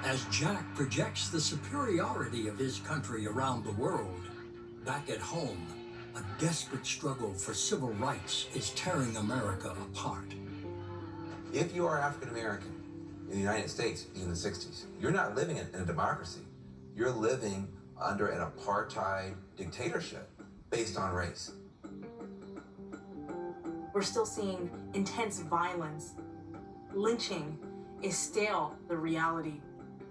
As Jack projects the superiority of his country around the world, back at home, a desperate struggle for civil rights is tearing America apart. If you are African American in the United States in the 60s, you're not living in a democracy. You're living under an apartheid dictatorship based on race. We're still seeing intense violence. Lynching is still the reality.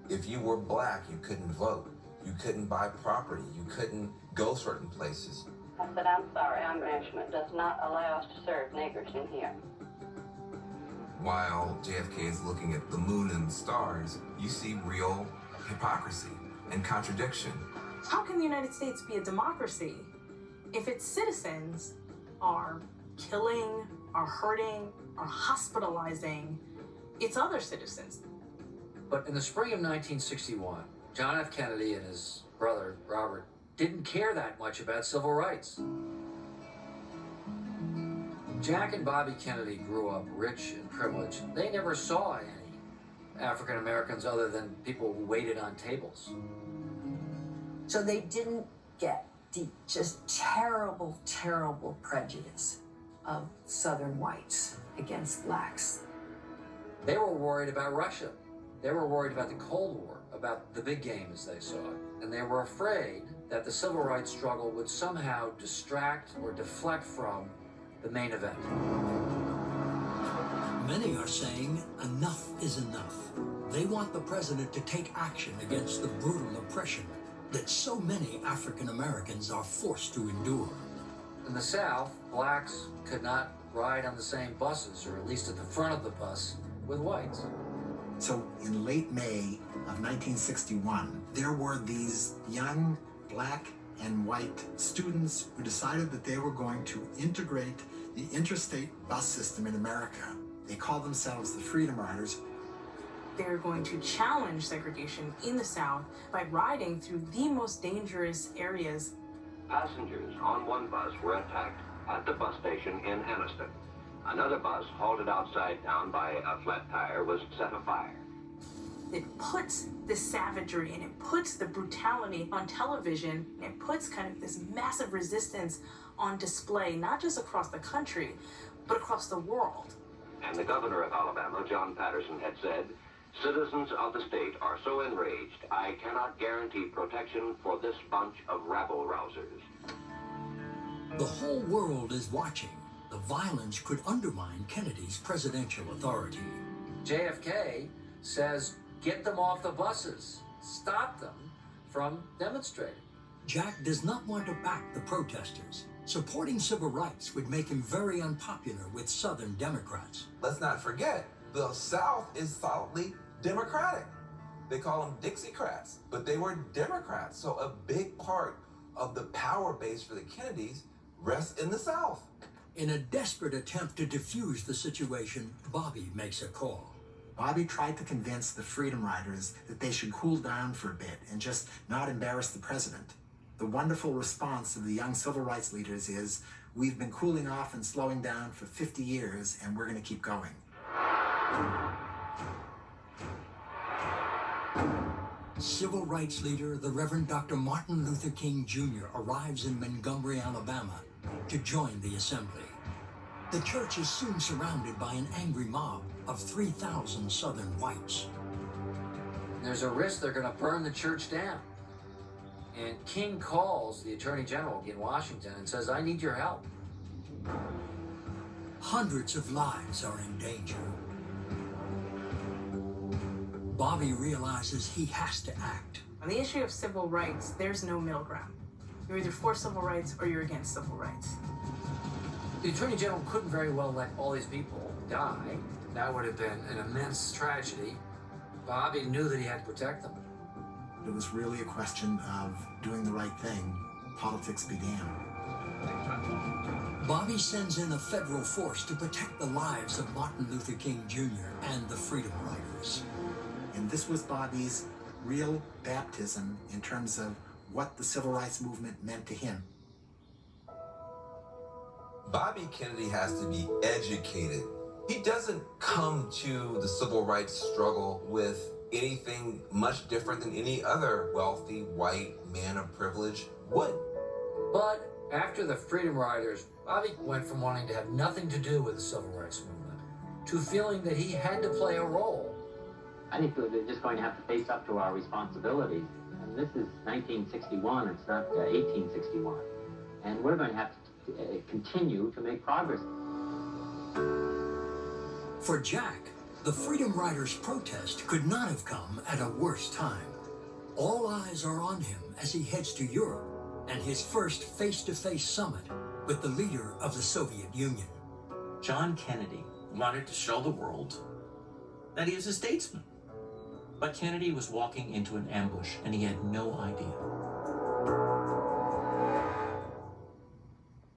If you were black, you couldn't vote. You couldn't buy property. You couldn't go certain places. I said, I'm sorry, our management does not allow us to serve niggers in here. While JFK is looking at the moon and stars, you see real hypocrisy and contradiction. How can the United States be a democracy if its citizens are killing, are hurting, are hospitalizing its other citizens? But in the spring of 1961, John F. Kennedy and his brother, Robert, didn't care that much about civil rights. Jack and Bobby Kennedy grew up rich and privileged. They never saw any African Americans other than people who waited on tables. So they didn't get the just terrible, terrible prejudice of Southern whites against blacks. They were worried about Russia. They were worried about the Cold War, about the big game as they saw it. And they were afraid that the civil rights struggle would somehow distract or deflect from the main event. Many are saying enough is enough. They want the president to take action against the brutal oppression that so many African Americans are forced to endure. In the South, blacks could not ride on the same buses, or at least at the front of the bus, with whites. So in late May of 1961, there were these young black and white students who decided that they were going to integrate the interstate bus system in America. They called themselves the Freedom Riders. They're going to challenge segregation in the South by riding through the most dangerous areas. Passengers on one bus were attacked at the bus station in Anniston. Another bus halted outside town by a flat tire was set afire. It puts the savagery and it puts the brutality on television. It puts kind of this massive resistance on display, not just across the country, but across the world. And the governor of Alabama, John Patterson, had said, "Citizens of the state are so enraged, I cannot guarantee protection for this bunch of rabble-rousers." The whole world is watching. The violence could undermine Kennedy's presidential authority. JFK says, get them off the buses. Stop them from demonstrating. Jack does not want to back the protesters. Supporting civil rights would make him very unpopular with Southern Democrats. Let's not forget, the South is solidly Democratic. They call them Dixiecrats, but they were Democrats. So a big part of the power base for the Kennedys rests in the South. In a desperate attempt to defuse the situation, Bobby makes a call. Bobby tried to convince the Freedom Riders that they should cool down for a bit and just not embarrass the president. The wonderful response of the young civil rights leaders is, we've been cooling off and slowing down for 50 years, and we're going to keep going. Civil rights leader, the Reverend Dr. Martin Luther King Jr. arrives in Montgomery, Alabama, to join the assembly. The church is soon surrounded by an angry mob of 3,000 Southern whites. There's a risk they're going to burn the church down. And King calls the Attorney General in Washington and says, I need your help. Hundreds of lives are in danger. Bobby realizes he has to act. On the issue of civil rights, there's no middle ground. You're either for civil rights or you're against civil rights. The Attorney General couldn't very well let all these people die. That would have been an immense tragedy. Bobby knew that he had to protect them. It was really a question of doing the right thing. Politics be damned. Bobby sends in a federal force to protect the lives of Martin Luther King Jr. and the Freedom Riders. And this was Bobby's real baptism in terms of what the civil rights movement meant to him. Bobby Kennedy has to be educated. He doesn't come to the civil rights struggle with anything much different than any other wealthy white man of privilege would. But after the Freedom Riders, Bobby went from wanting to have nothing to do with the civil rights movement to feeling that he had to play a role. I think we're just going to have to face up to our responsibilities. And this is 1961, it's not 1861. And we're going to have to continue to make progress. For Jack, the Freedom Riders' protest could not have come at a worse time. All eyes are on him as he heads to Europe and his first face-to-face summit with the leader of the Soviet Union. John Kennedy wanted to show the world that he is a statesman. But Kennedy was walking into an ambush and he had no idea.